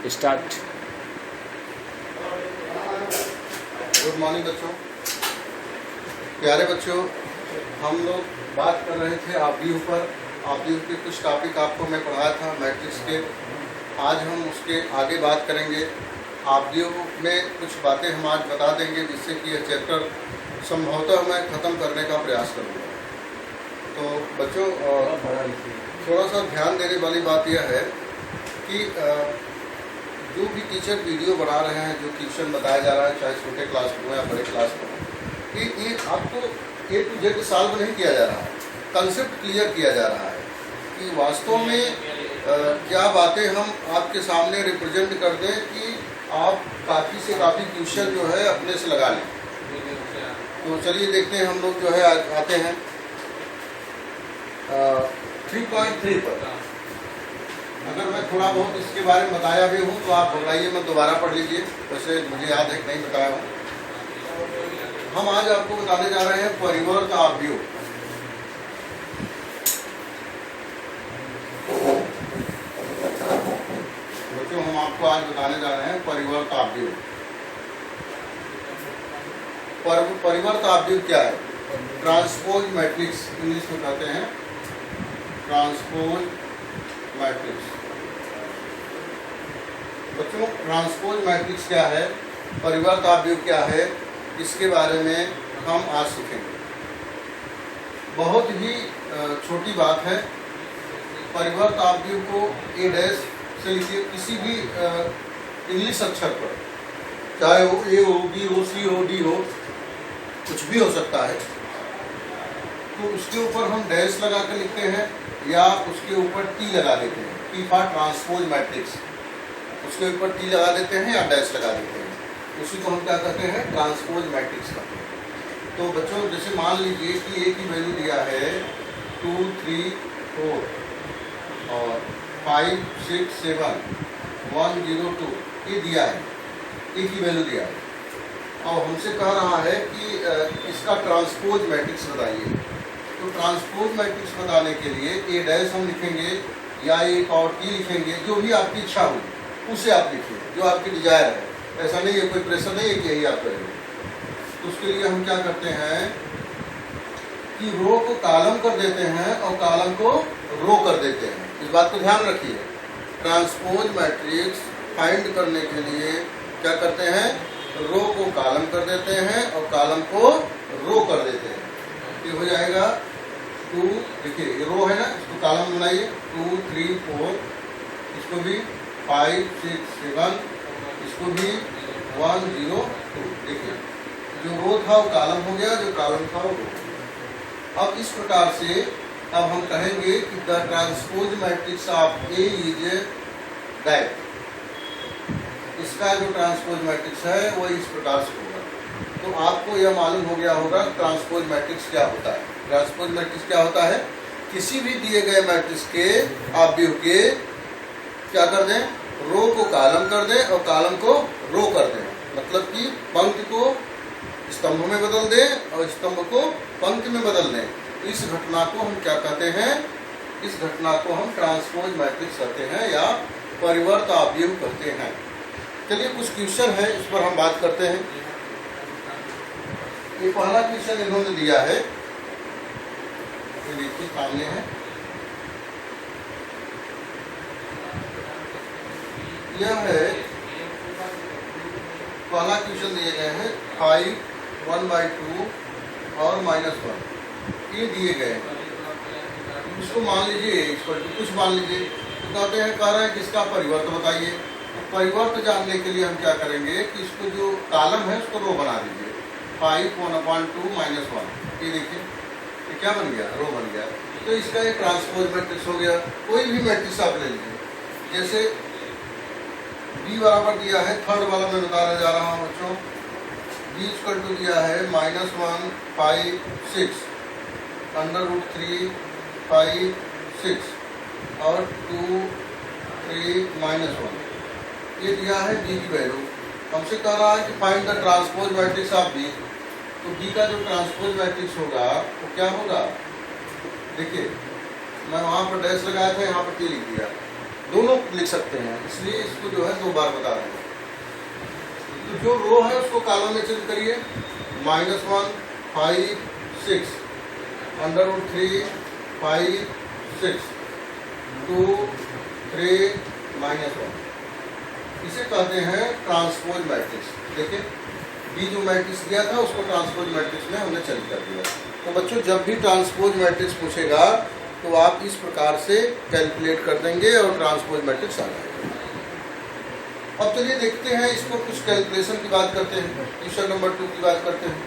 Start. Good morning बच्चों, प्यारे बच्चों। हम लोग बात कर रहे थे आव्यूह पर। आव्यूह के कुछ टॉपिक आपको मैं पढ़ाया था मैट्रिक्स के। आज हम उसके आगे बात करेंगे। आव्यूह में कुछ बातें हम आज बता देंगे जिससे कि यह चैप्टर संभवतः मैं ख़त्म करने का प्रयास करूँगा। तो बच्चों थोड़ा सा ध्यान देने वाली बात यह है कि जो भी टीचर वीडियो बना रहे हैं, जो ट्यूशन बताया जा रहा है, चाहे छोटे क्लास में हो या बड़े क्लास में हो, ये आपको A to Z सॉल्व नहीं किया जा रहा है, कंसेप्ट क्लियर किया जा रहा है कि वास्तव में क्या बातें हम आपके सामने रिप्रेजेंट कर दें कि आप काफ़ी से काफ़ी क्वेश्चन जो है अपने से लगा लें। तो चलिए देखते हैं, हम लोग जो है आते हैं 3.3 पर। अगर मैं थोड़ा बहुत इसके बारे में बताया भी हूँ तो आप घबराइए मत, दोबारा पढ़ लीजिए। वैसे मुझे याद है कि नहीं बताया हूँ। हम आज आपको बताने जा रहे हैं परिवर्त आव्यूह। बच्चों, हम आपको आज बताने जा रहे हैं परिवर्त आव्यूह। परिवर्त आव्यूह क्या है? ट्रांसपोज मैट्रिक्स इंग्लिश में कहते हैं, ट्रांसपोज मैट्रिक्स। बच्चों, ट्रांसपोज मैट्रिक्स क्या है, परिवर्त आव्यूह क्या है, इसके बारे में हम आज सीखेंगे। बहुत ही छोटी बात है। परिवर्त आव्यूह को A डैश से लिखिए, किसी भी इंग्लिश अक्षर पर, चाहे वो A हो, B हो, C हो, D हो, कुछ भी हो सकता है। तो उसके ऊपर हम डैश लगा कर लिखते हैं या उसके ऊपर T लगा देते हैं, T फॉर ट्रांसपोज मैट्रिक्स। उसके ऊपर T लगा देते हैं या डैश लगा देते हैं, उसी को हम क्या कहते हैं? ट्रांसपोज मैट्रिक्स का। तो बच्चों, जैसे मान लीजिए कि A की वैल्यू दिया है 2, 3, 4 और 5, 6, 7, 1, 0, 2, ये दिया है, A की वैल्यू दिया है। और हमसे कह रहा है कि इसका ट्रांसपोज मैट्रिक्स बताइए। तो ट्रांसपोज मैट्रिक्स बताने के लिए A डैश हम लिखेंगे या एक और T लिखेंगे, जो भी आपकी इच्छा हो उसे आप लिखिए, जो आपकी डिजायर है। ऐसा नहीं है, कोई प्रेशर नहीं है कि यही आप करेंगे। तो उसके लिए हम क्या करते हैं कि रो को कॉलम कर देते हैं और कॉलम को रो कर देते हैं। इस बात को ध्यान रखिए। ट्रांसपोज मैट्रिक्स फाइंड करने के लिए क्या करते हैं? रो को कॉलम कर देते हैं और कॉलम को रो कर देते हैं। ये हो जाएगा 2, देखिए ये रो है ना, इसको कॉलम बनाइए, 2, 3, 4, इसको भी 5, 6, 7, इसको भी 1, 0, 2। देखिए जो रो था वो कॉलम हो गया, जो कॉलम था वो रो। अब इस प्रकार से अब हम कहेंगे कि the transpose matrix of A is that. इसका जो ट्रांसपोज मैट्रिक्स है वो इस प्रकार से होगा। तो आपको यह मालूम हो गया होगा ट्रांसपोज मैट्रिक्स क्या होता है। ट्रांसपोज मैट्रिक्स क्या होता है? किसी भी दिए गए मैट्रिक्स के आव्यूह के क्या कर दें? रो को कॉलम कर दें और कॉलम को रो कर दें। मतलब कि पंक्ति को स्तंभ में बदल दें और स्तंभ को पंक्ति में बदल दें। इस घटना को हम क्या कहते हैं? इस घटना को हम ट्रांसपोज मैट्रिक्स कहते हैं या परिवर्त आव्यूह कहते हैं। चलिए कुछ क्वेश्चन है, इस पर हम बात करते हैं। ये पहला क्वेश्चन इन्होंने दिया है, देखिए सामने है। यह है पहला क्वेश्चन दिए गए हैं 5, 1/2 और -1, ये दिए गए हैं। इसको मान लीजिए, इसको कुछ मान लीजिए। तो कहते हैं, कह रहे हैं कि इसका परिवर्त बताइए। तो परिवर्त जानने के लिए हम क्या करेंगे कि इसको जो कॉलम है उसको रो बना दीजिए। 5, 1/2 -1, ये देखिए ये क्या बन गया? रो बन गया। तो इसका एक ट्रांसपोज मैट्रिक्स हो गया। कोई भी मैट्रिक्स आप ले लीजिए। जैसे B बराबर दिया है, थर्ड वाला मैं बताने जा रहा हूँ बच्चों। B = दिया है -1, 5, 6, √3, 5, 6 और 2, 3, -1, ये दिया है B की वैल्यू। हमसे कह रहा है कि find the transpose matrix of B। तो B का जो ट्रांसपोज मैट्रिक्स होगा वो क्या होगा? देखिए मैं वहाँ पर डैश लगाया था, यहाँ पर T लिख दिया। दोनों लिख सकते हैं, इसलिए इसको जो है 2 बार बता रहे हैं। तो जो रो है उसको कॉलम में चेंज करिए। -1 5 6 √3 5 6 2 3 -1, इसे कहते हैं ट्रांसपोज मैट्रिक्स। देखिए बी जो मैट्रिक्स दिया था उसको ट्रांसपोज मैट्रिक्स में हमने चेंज कर दिया। तो बच्चों जब भी ट्रांसपोज मैट्रिक्स पूछेगा तो आप इस प्रकार से कैलकुलेट कर देंगे और ट्रांसपोज मैट्रिक्स आ जाएगा। अब चलिए देखते हैं इसको, कुछ कैलकुलेशन की बात करते हैं, क्वेश्चन नंबर 2 की बात करते हैं।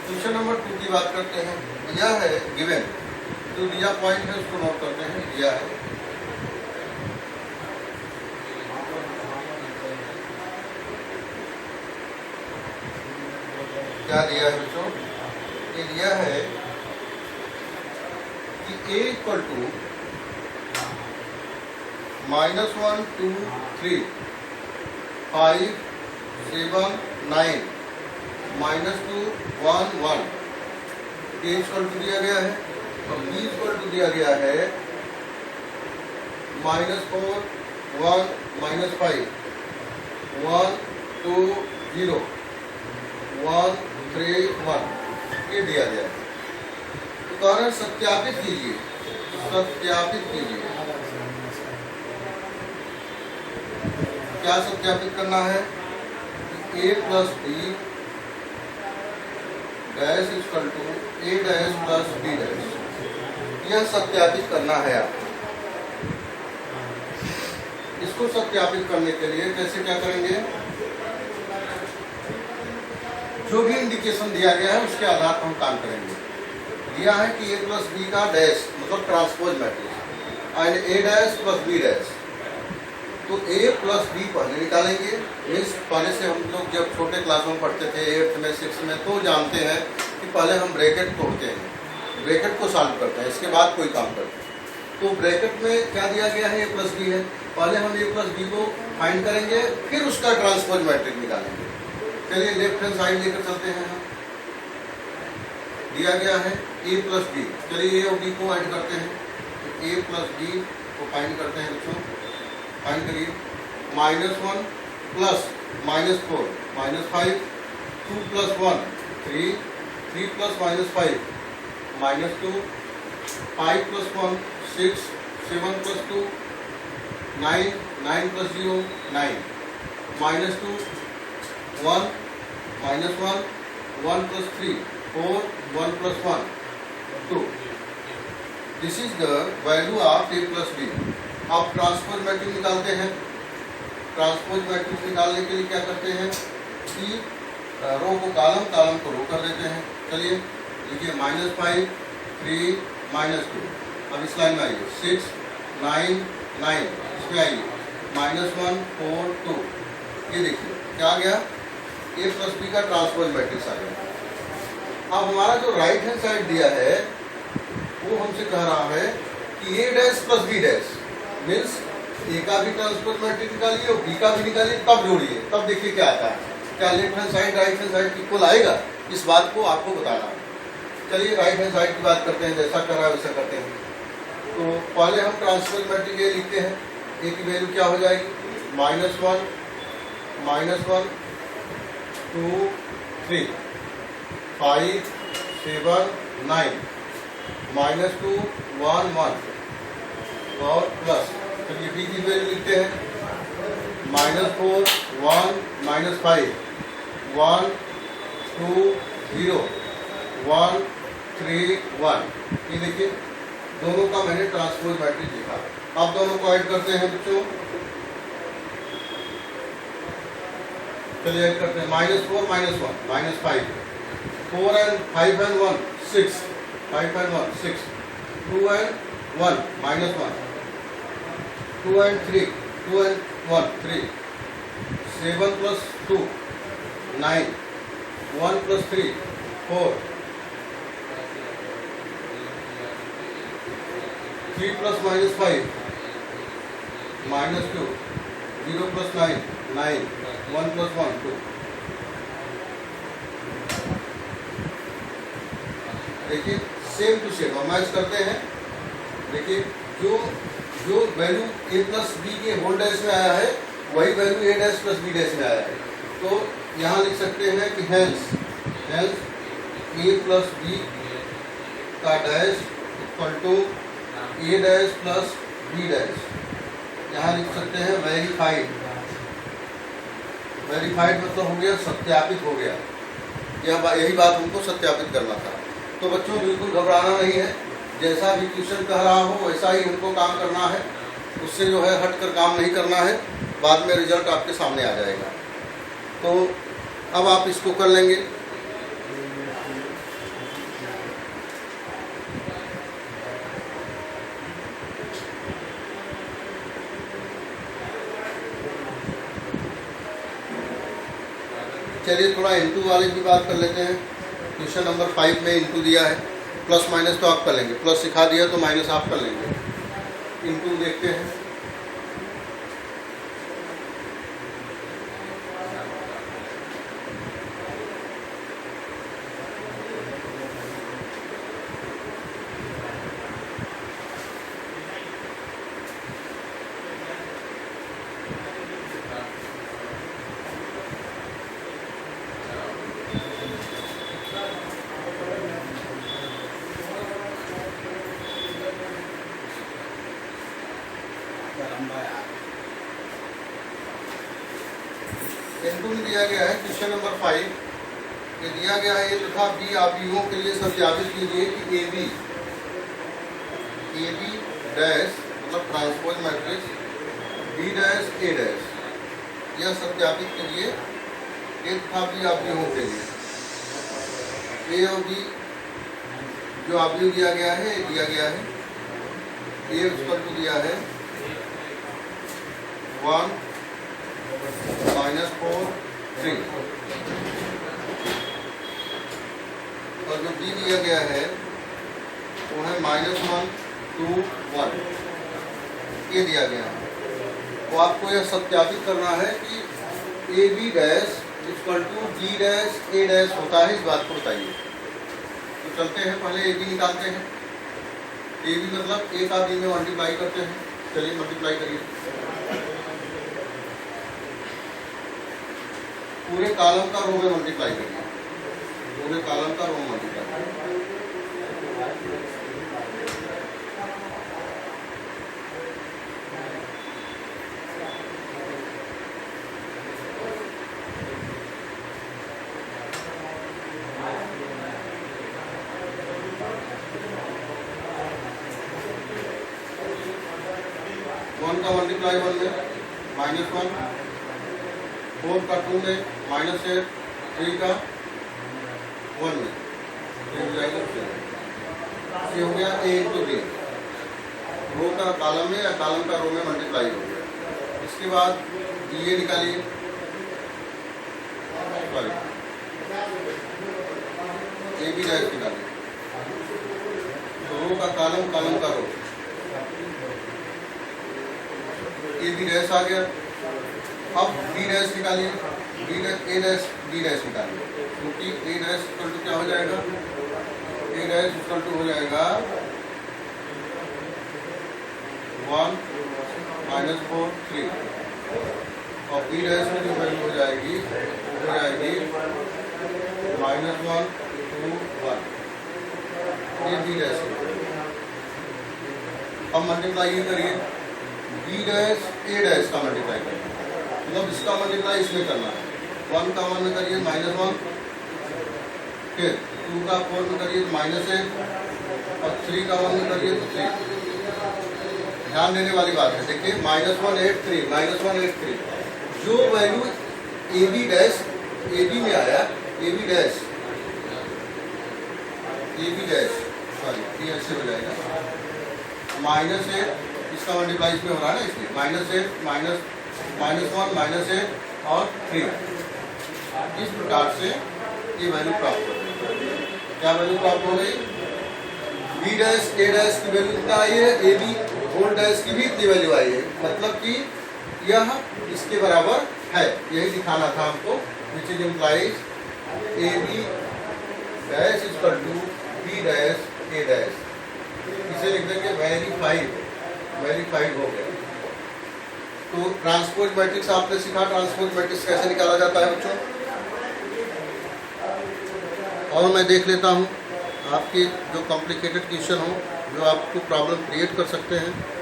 क्वेश्चन नंबर 2 की बात करते हैं। यह है गिवन, जो दिया पॉइंट है उसको नोट करते हैं। दिया है क्या दिया है बच्चों? ये दिया है कि a equal to -1 2 3 5 7 9 -2 1 1 a equal to दिया गया है और b इक्वल टू दिया गया है -4 1 -5 1 2 0 1 3 1 ये दिया गया है। तो कारण सत्यापित कीजिए, सत्यापित कीजिए। क्या सत्यापित करना है? a plus b dash equal to a dash plus b dash, यह सत्यापित करना है आपको। इसको सत्यापित करने के लिए कैसे क्या करेंगे? जो भी इंडिकेशन दिया गया है उसके आधार पर हम काम करेंगे। दिया है कि a प्लस बी का डैश मतलब transpose matrix and a dash plus b dash, तो a प्लस b पहले निकालेंगे। मीन्स पहले से हम लोग जब छोटे क्लासों में पढ़ते थे 8th में 6th में, तो जानते हैं कि पहले हम ब्रैकेट तोड़ते हैं, ब्रैकेट को सॉल्व करते हैं, इसके बाद कोई काम करते हैं। तो ब्रैकेट में क्या दिया गया है? a प्लस बी है, पहले हम a प्लस बी को फाइंड करेंगे, फिर उसका ट्रांसपोज मैट्रिक्स निकालेंगे। चलिए लेफ्ट हैंड साइड लेकर चलते हैं हम। दिया गया है a प्लस बी, चलिए a और b को ऐड करते हैं। तो a प्लस बी को फाइंड करते हैं बच्चों, फाइंड करिए। -1 plus -4 -5 2 plus 1 3 3 plus -5 -2 5 plus 1 6 7 plus 2 9 9 plus 0 9 -2 1 -1 1 plus 3 4 1 plus 1 2. This is the value of a plus b. अब ट्रांसपोज मैट्रिक्स निकालते हैं। ट्रांसपोज मैट्रिक्स निकालने के लिए क्या करते हैं कि रो को कॉलम, कॉलम को रो कर देते हैं। चलिए लिखिए -5 3 -2। अब इस लाइन में आइए 6 9 9, इसमें आइए -1 4 2। ये देखिए क्या आ गया? a प्लस बी का ट्रांसपोज मैट्रिक्स आ गया। अब हमारा जो राइट हैंड साइड दिया है वो हमसे कह रहा है कि a dash plus b dash, means a का भी ट्रांसपोज मैट्रिक्स निकालिए और b का भी निकालिए, तब जोड़िए, तब देखिए क्या आता है। क्या left hand side right hand side equal आएगा? इस बात को आपको बताना है। चलिए राइट हैंड साइड की बात करते हैं, जैसा कर रहा है वैसा करते हैं। तो पहले हम ट्रांसपोज मैट्रिक्स ये लिखते हैं। a की वैल्यू क्या हो जाएगी? -1 2 3 5 7 9 -2 1 1 और प्लस, चलिए b की वैल्यू लिखते हैं -4 1 -5 1 2 0 1 3 1। ये देखिए दोनों का मैंने ट्रांसपोज मैट्रिक्स लिखा। अब दोनों को ऐड करते हैं बच्चों। चलिए ऐड करते हैं -4 -1 -5 4 and 5 and 1 6 5 and 1 6 2 and 1 -1 2 and 3 2 and 1 3 7 plus 2 9 1 plus 3 4 3 plus -5 -2 0 plus 9 9 1 plus 1 2। देखिए सेम टू सेम हम मैच करते हैं। देखिए जो वैल्यू ए प्लस बी के होल डैश में आया है वही value a dash plus b dash में आया है। तो यहाँ लिख सकते हैं कि हेंस ए प्लस बी का dash equal to a dash plus b dash. यहाँ लिख सकते हैं वेरीफाइड मतलब हो गया सत्यापित हो गया। यही बात हमको सत्यापित करना था। तो बच्चों बिल्कुल घबराना नहीं है, जैसा भी ट्यूशन कह रहा हो वैसा ही हमको काम करना है, उससे जो है हट कर काम नहीं करना है, बाद में रिजल्ट आपके सामने आ जाएगा। तो अब आप इसको कर लेंगे। चलिए थोड़ा इंटू वाले की बात कर लेते हैं। क्वेश्चन नंबर 5 में इंटू दिया है, प्लस माइनस तो आप कर लेंगे, प्लस सिखा दिया तो माइनस आप कर लेंगे। इंटू देखते हैं। इंटू में दिया गया है क्वेश्चन नंबर 5 ये दिया गया है। ए तथा बी आव्यूहों के लिए सत्यापित कीजिए कि ए बी डैश मतलब transpose matrix B dash a dash, यह सत्यापित कीजिए ए तथा बी आव्यूहों के लिए। ए और बी जो आव्यूह दिया गया है ए उसपर को दिया है 1 -4 3 और जो बी दिया गया है वो है -1 2 1, ये दिया गया है। तो आपको यह सत्यापित करना है कि a b dash equal to b dash a dash होता है, इस बात को बताइए। तो चलते हैं, पहले ए बी निकालते हैं। ए बी मतलब ए का बी में मल्टीप्लाई करते हैं। चलिए मल्टीप्लाई करिए। पूरे कॉलम का रो में मल्टीप्लाई करिए, पूरे कॉलम का रो में मल्टीप्लाई करिए। वन का मल्टीप्लाई 1 में -1, 4 का 2 में -8, 3 का 1 में, ये हो गया ए इंटू बी। रो का कॉलम में या कॉलम का रो में मल्टीप्लाई हो गया। इसके बाद ये निकालिए, ए बी डैश निकालिए। तो रो का कॉलम, कॉलम का रो, ए बी डैश आ गया। अब बी डैश निकालिए, B dash a dash B dash निकालिए, क्योंकि ए डैश इक्वल टू क्या हो जाएगा, ए डैश इक्वल टू हो जाएगा 1 -4 3 और बी डैश में जो वैल्यू हो जाएगी -1 2 1, ये बी डैश। अब मल्टीप्लाई करिए, बी डैश ए डैश का मल्टीप्लाई करिए, मतलब इसका मल्टीप्लाई इसमें करना है। 1 का 1 में करिए -1, फिर 2 का 4 में करिए तो -8 और 3 का 1 में करिए तो 3। ध्यान देने वाली बात है, देखिए -1 8 3 -1 8 3, जो value a b dash a b में आया, ए बी डैश सॉरी ये ऐसे हो जाएगा -8, इसका मल्टीप्लाई इसमें हो रहा है ना, इसलिए -8 -1 -8 और 3। इस प्रकार से ये वैल्यू प्राप्त हो गई। क्या वैल्यू प्राप्त हो गई, बी डैश ए डैश की वैल्यू कितना आई है, ए बी होल डैश की भी इतनी वैल्यू आई है, मतलब कि यह इसके बराबर है। यही दिखाना था हमको, which is implies a b dash equal to b B-A- इसे लिख देंगे वेरीफाइड हो गया। तो ट्रांसपोज मैट्रिक्स आपने सीखा, ट्रांसपोज मैट्रिक्स कैसे निकाला जाता है बच्चों। और मैं देख लेता हूँ आपके जो कॉम्प्लिकेटेड क्वेश्चन हो, जो आपको प्रॉब्लम क्रिएट कर सकते हैं।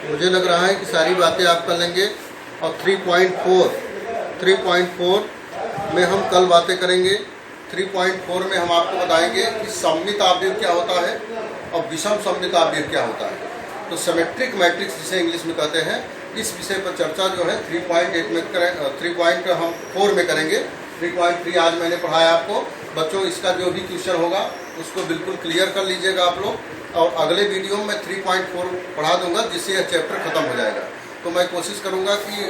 मुझे लग रहा है कि सारी बातें आप कर लेंगे। और 3.4 में हम कल बातें करेंगे। 3.4 में हम आपको बताएंगे कि सममित आव्यूह क्या होता है और विषम सममित आव्यूह क्या होता है। तो सिमेट्रिक मैट्रिक्स जिसे इंग्लिश में कहते हैं, इस विषय पर चर्चा जो है 3.8 में करें, 3.4 में करेंगे। 3.3 आज मैंने पढ़ाया आपको। बच्चों इसका जो भी क्वेश्चन होगा उसको बिल्कुल क्लियर कर लीजिएगा आप लोग, और अगले वीडियो में 3.4 पढ़ा दूंगा, जिससे यह चैप्टर खत्म हो जाएगा। तो मैं कोशिश करूंगा कि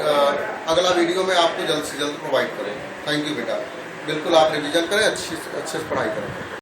अगला वीडियो में आपको जल्द से जल्द प्रोवाइड करें। थैंक यू बेटा। बिल्कुल आप रिवीजन करें, अच्छे से पढ़ाई करें।